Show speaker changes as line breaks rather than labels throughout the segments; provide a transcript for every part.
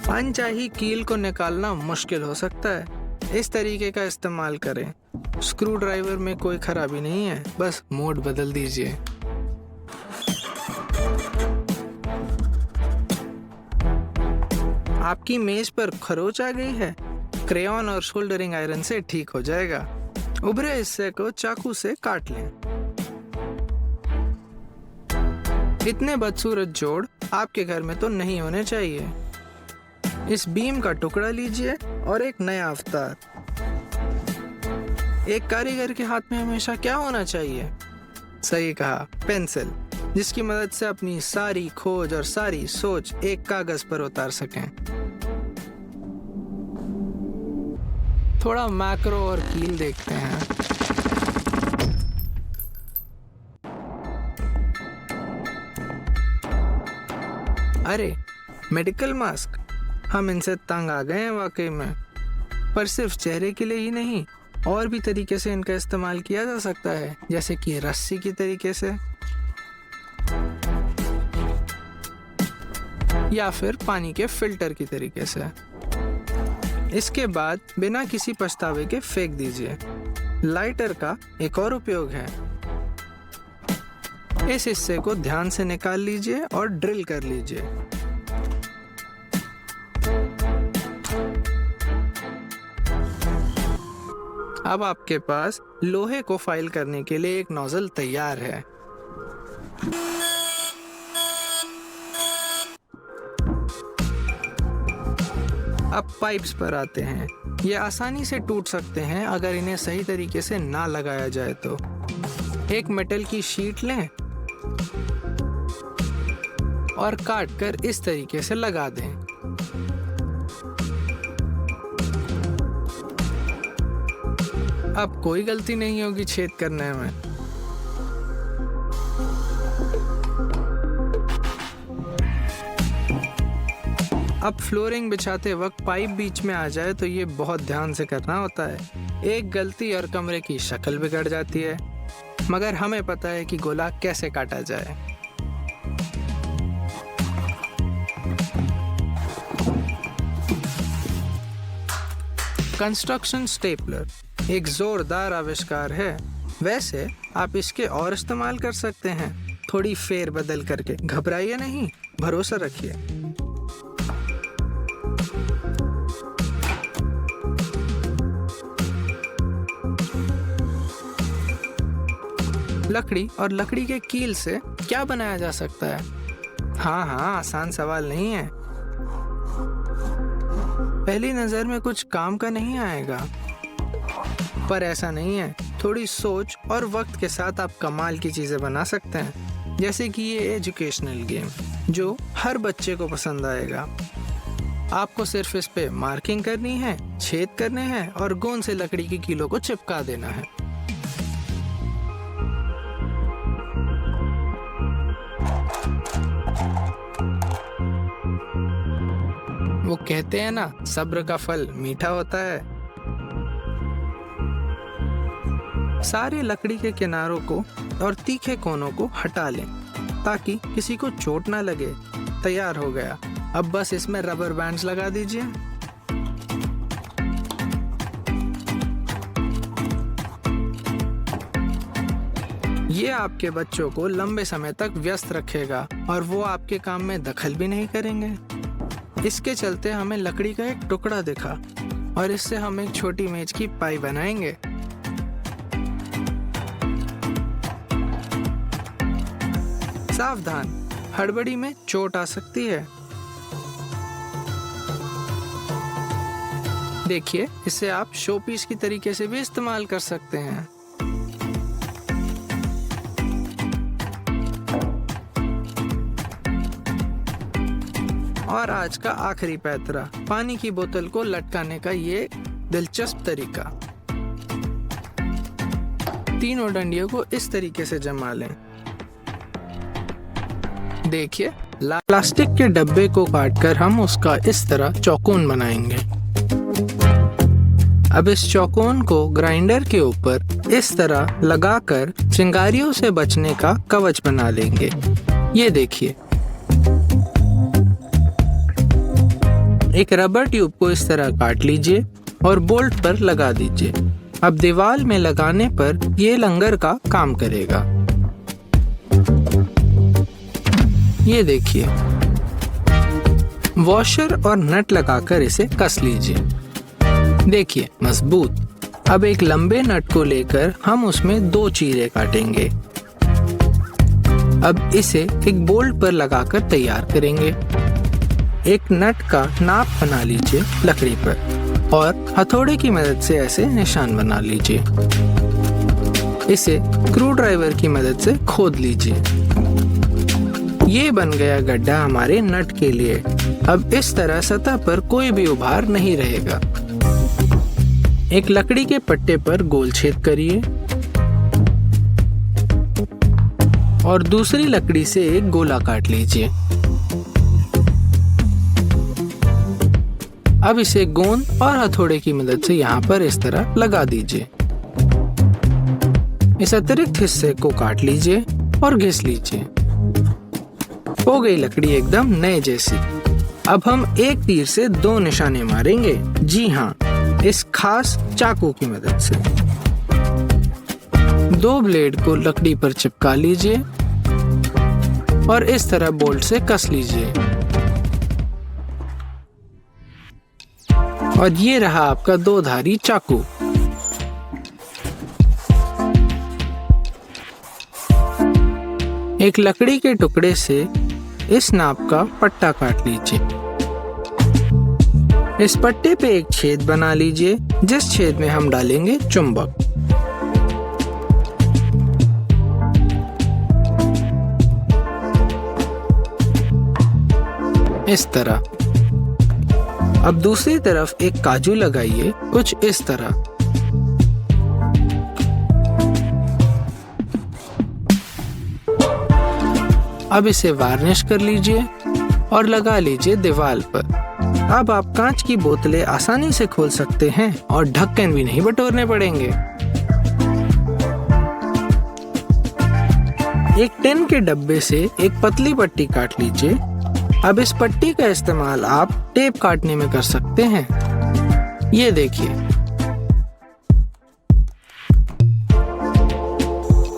अनचाही कील को निकालना मुश्किल हो सकता है। इस तरीके का इस्तेमाल करें। स्क्रू ड्राइवर में कोई खराबी नहीं है, बस मोड बदल दीजिए। आपकी मेज पर खरोंच आ गई है, क्रेयॉन और सोल्डरिंग आयरन से ठीक हो जाएगा। उभरे हिस्से को चाकू से काट लें। इतने बदसूरत जोड़ आपके घर में तो नहीं होने चाहिए। इस बीम का टुकड़ा लीजिए और एक नया अवतार। एक कारीगर के हाथ में हमेशा क्या होना चाहिए? सही कहा, पेंसिल, जिसकी मदद से अपनी सारी खोज और सारी सोच एक कागज पर उतार सकें। थोड़ा मैक्रो और कील देखते हैं। अरे, मेडिकल मास्क, हम इनसे तंग आ गए हैं वाकई में। पर सिर्फ चेहरे के लिए ही नहीं, और भी तरीके से इनका इस्तेमाल किया जा सकता है, जैसे कि रस्सी की तरीके से या फिर पानी के फिल्टर की तरीके से। इसके बाद बिना किसी पछतावे के फेंक दीजिए। लाइटर का एक और उपयोग है। इस हिस्से को ध्यान से निकाल लीजिए और ड्रिल कर लीजिए। अब आपके पास लोहे को फाइल करने के लिए एक नोजल तैयार है। अब पाइप्स पर आते हैं। ये आसानी से टूट सकते हैं अगर इन्हें सही तरीके से ना लगाया जाए तो। एक मेटल की शीट लें और काट कर इस तरीके से लगा दें। अब कोई गलती नहीं होगी छेद करने में। अब फ्लोरिंग बिछाते वक्त पाइप बीच में आ जाए तो ये बहुत ध्यान से करना होता है। एक गलती और कमरे की शक्ल बिगड़ जाती है, मगर हमें पता है कि गोला कैसे काटा जाए। कंस्ट्रक्शन स्टेपलर एक जोरदार आविष्कार है। वैसे आप इसके और इस्तेमाल कर सकते हैं, थोड़ी फेर बदल करके। घबराइए नहीं, भरोसा रखिए। लकड़ी और लकड़ी के कील से क्या बनाया जा सकता है? हाँ, आसान सवाल नहीं है। पहली नजर में कुछ काम का नहीं आएगा, पर ऐसा नहीं है। थोड़ी सोच और वक्त के साथ आप कमाल की चीजें बना सकते हैं, जैसे कि ये एजुकेशनल गेम जो हर बच्चे को पसंद आएगा। आपको सिर्फ इस पे मार्किंग करनी है, छेद करने हैं और गोंद से लकड़ी की कीलों को चिपका देना है। वो कहते हैं ना, सब्र का फल मीठा होता है। सारे लकड़ी के किनारों को और तीखे कोनों को हटा लें ताकि किसी को चोट ना लगे। तैयार हो गया। अब बस इसमें रबर बैंड्स लगा दीजिए। ये आपके बच्चों को लंबे समय तक व्यस्त रखेगा और वो आपके काम में दखल भी नहीं करेंगे। इसके चलते हमें लकड़ी का एक टुकड़ा दिखा और इससे हम एक छोटी मेज की पाई बनाएंगे। सावधान, हड़बड़ी में चोट आ सकती है। देखिए, इसे आप शो पीस की तरीके से भी इस्तेमाल कर सकते हैं। और आज का आखिरी पैतरा, पानी की बोतल को लटकाने का ये दिलचस्प तरीका। तीनों डंडियों को इस तरीके से जमा लें। देखिए, प्लास्टिक के डब्बे को काटकर हम उसका इस तरह चौकोन बनाएंगे। अब इस चौकोन को ग्राइंडर के ऊपर इस तरह लगाकर चिंगारियों से बचने का कवच बना लेंगे। ये देखिए, एक रबर ट्यूब को इस तरह काट लीजिए और बोल्ट पर लगा दीजिए। अब दीवार में लगाने पर ये लंगर का काम करेगा। ये देखिए, वॉशर और नट लगाकर इसे कस लीजिए। देखिए, मजबूत। अब एक लंबे नट को लेकर हम उसमें 2 चीरे काटेंगे। अब इसे एक बोल्ट पर लगाकर तैयार करेंगे। एक नट का नाप बना लीजिए लकड़ी पर और हथौड़े की मदद से ऐसे निशान बना लीजिए। इसे स्क्रू ड्राइवर की मदद से खोद लीजिए। ये बन गया गड्ढा हमारे नट के लिए। अब इस तरह सतह पर कोई भी उभार नहीं रहेगा। एक लकड़ी के पट्टे पर गोल छेद करिए और दूसरी लकड़ी से एक गोला काट लीजिए। अब इसे गोंद और हथौड़े की मदद से यहाँ पर इस तरह लगा दीजिए। इस अतिरिक्त हिस्से को काट लीजिए और घिस लीजिए। हो गई लकड़ी एकदम नए जैसी। अब हम एक तीर से 2 निशाने मारेंगे। जी हाँ, इस खास चाकू की मदद से। 2 ब्लेड को लकड़ी पर चिपका लीजिए और इस तरह बोल्ट से कस लीजिए। और ये रहा आपका 2 धारी चाकू। एक लकड़ी के टुकड़े से इस नाप का पट्टा काट लीजिए। इस पट्टे पे एक छेद बना लीजिए, जिस छेद में हम डालेंगे चुंबक। इस तरह। अब दूसरी तरफ एक काजू लगाइए, कुछ इस तरह। अब इसे वार्निश कर लीजिए और लगा लीजिए दीवार पर। अब आप कांच की बोतलें आसानी से खोल सकते हैं और ढक्कन भी नहीं बटोरने पड़ेंगे। एक टिन के डब्बे से एक पतली पट्टी काट लीजिए। अब इस पट्टी का इस्तेमाल आप टेप काटने में कर सकते हैं। ये देखिए,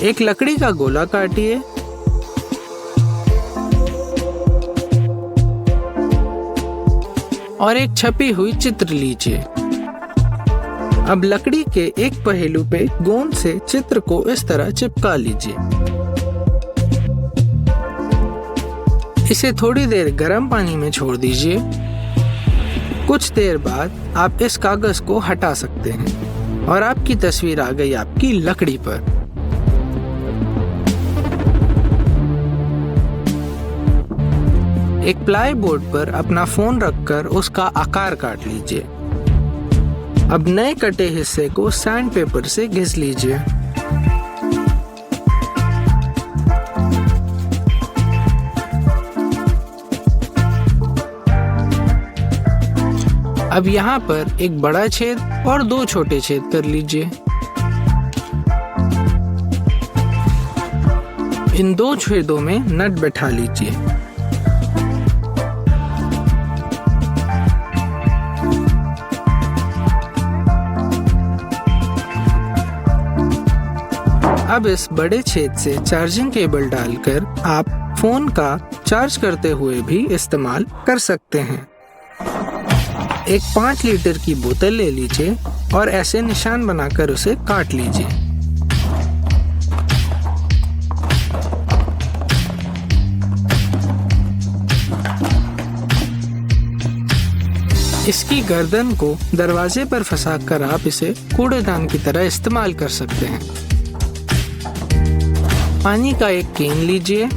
एक लकड़ी का गोला काटिए और एक छपी हुई चित्र लीजिए। अब लकड़ी के एक पहलू पे गोंद से चित्र को इस तरह चिपका लीजिए। इसे थोड़ी देर गर्म पानी में छोड़ दीजिए। कुछ देर बाद आप इस कागज को हटा सकते हैं और आपकी तस्वीर आ गई आपकी लकड़ी पर। एक प्लाई बोर्ड पर अपना फोन रखकर उसका आकार काट लीजिए। अब नए कटे हिस्से को सैंड पेपर से घिस लीजिए। अब यहाँ पर एक बड़ा छेद और 2 छोटे छेद कर लीजिए। इन 2 छेदों में नट बैठा लीजिए। अब इस बड़े छेद से चार्जिंग केबल डालकर आप फोन का चार्ज करते हुए भी इस्तेमाल कर सकते हैं। एक 5 लीटर की बोतल ले लीजिए और ऐसे निशान बनाकर उसे काट लीजिए। इसकी गर्दन को दरवाजे पर फंसाकर आप इसे कूड़ेदान की तरह इस्तेमाल कर सकते हैं। पानी का एक केन लीजिए।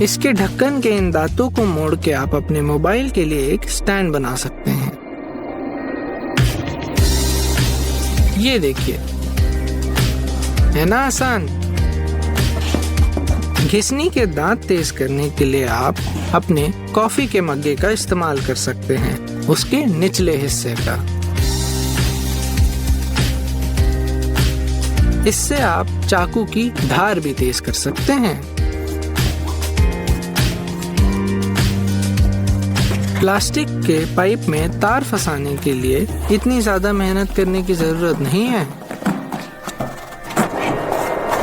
इसके ढक्कन के इन दांतों को मोड़ के आप अपने मोबाइल के लिए एक स्टैंड बना सकते हैं। ये देखिए, है ना आसान। घिसनी के दांत तेज करने के लिए आप अपने कॉफी के मग्गे का इस्तेमाल कर सकते हैं, उसके निचले हिस्से का। इससे आप चाकू की धार भी तेज कर सकते हैं। प्लास्टिक के पाइप में तार फंसाने के लिए इतनी ज्यादा मेहनत करने की जरूरत नहीं है।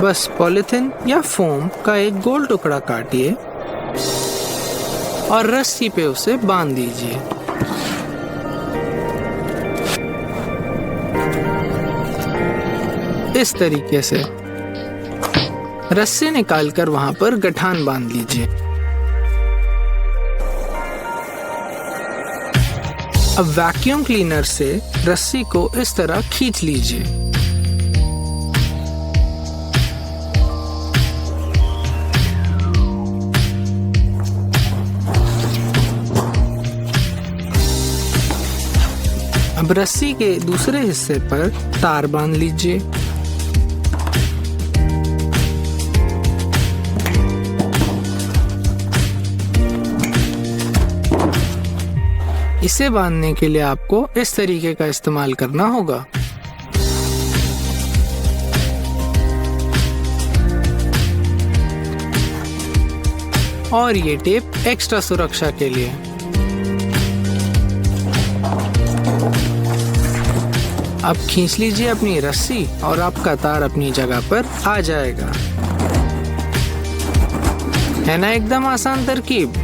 बस पॉलिथीन या फोम का एक गोल टुकड़ा काटिए और रस्सी पे उसे बांध दीजिए। इस तरीके से रस्सी निकालकर वहां पर गठान बांध लीजिए। अब वैक्यूम क्लीनर से रस्सी को इस तरह खींच लीजिए। अब रस्सी के दूसरे हिस्से पर तार बांध लीजिए। इसे बांधने के लिए आपको इस तरीके का इस्तेमाल करना होगा। और ये टेप एक्स्ट्रा सुरक्षा के लिए। अब खींच लीजिए अपनी रस्सी और आपका तार अपनी जगह पर आ जाएगा। है ना एकदम आसान तरकीब।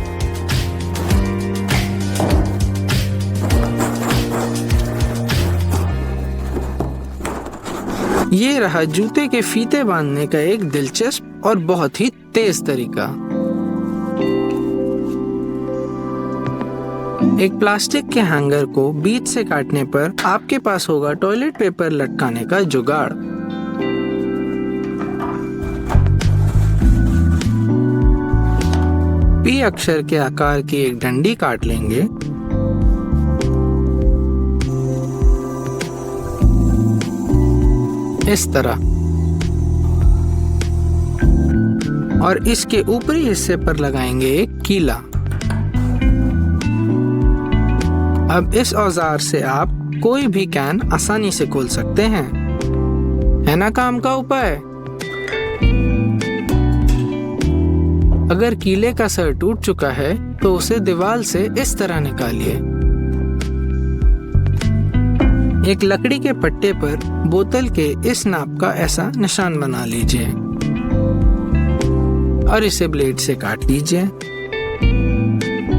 ये रहा जूते के फीते बांधने का एक दिलचस्प और बहुत ही तेज तरीका। एक प्लास्टिक के हैंगर को बीच से काटने पर आपके पास होगा टॉयलेट पेपर लटकाने का जुगाड़। पी अक्षर के आकार की एक डंडी काट लेंगे। इस तरह, और इसके ऊपरी हिस्से पर लगाएंगे एक कीला। अब इस औजार से आप कोई भी कैन आसानी से खोल सकते हैं। है ना काम का उपाय। अगर कीले का सर टूट चुका है तो उसे दीवार से इस तरह निकालिए। एक लकड़ी के पट्टे पर बोतल के इस नाप का ऐसा निशान बना लीजिए और इसे ब्लेड से काट लीजिए।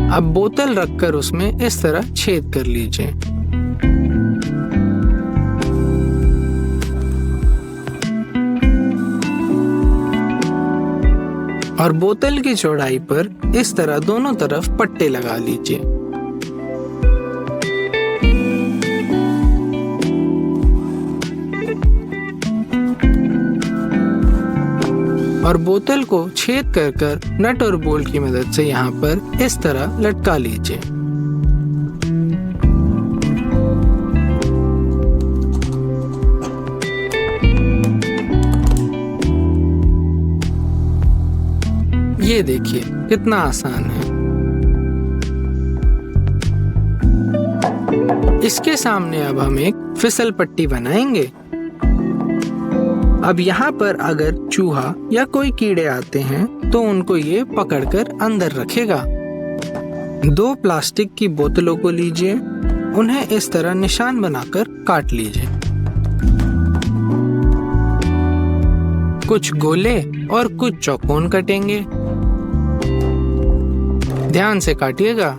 अब बोतल रखकर उसमें इस तरह छेद कर लीजिए। और बोतल की चौड़ाई पर इस तरह दोनों तरफ पट्टे लगा लीजिए। और बोतल को छेद कर नट और बोल्ट की मदद से यहाँ पर इस तरह लटका लीजिए। ये देखिए कितना आसान है। इसके सामने अब हम एक फिसल पट्टी बनाएंगे। अब यहाँ पर अगर चूहा या कोई कीड़े आते हैं तो उनको ये पकड़कर अंदर रखेगा। 2 प्लास्टिक की बोतलों को लीजिए, उन्हें इस तरह निशान बनाकर काट लीजिए। कुछ गोले और कुछ चौकोन कटेंगे। ध्यान से काटिएगा।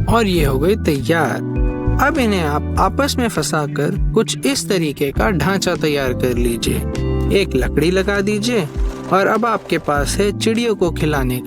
और ये हो गई तैयार। अब इन्हें आप आपस में फंसाकर कुछ इस तरीके का ढांचा तैयार कर लीजिए। एक लकड़ी लगा दीजिए और अब आपके पास है चिड़ियों को खिलाने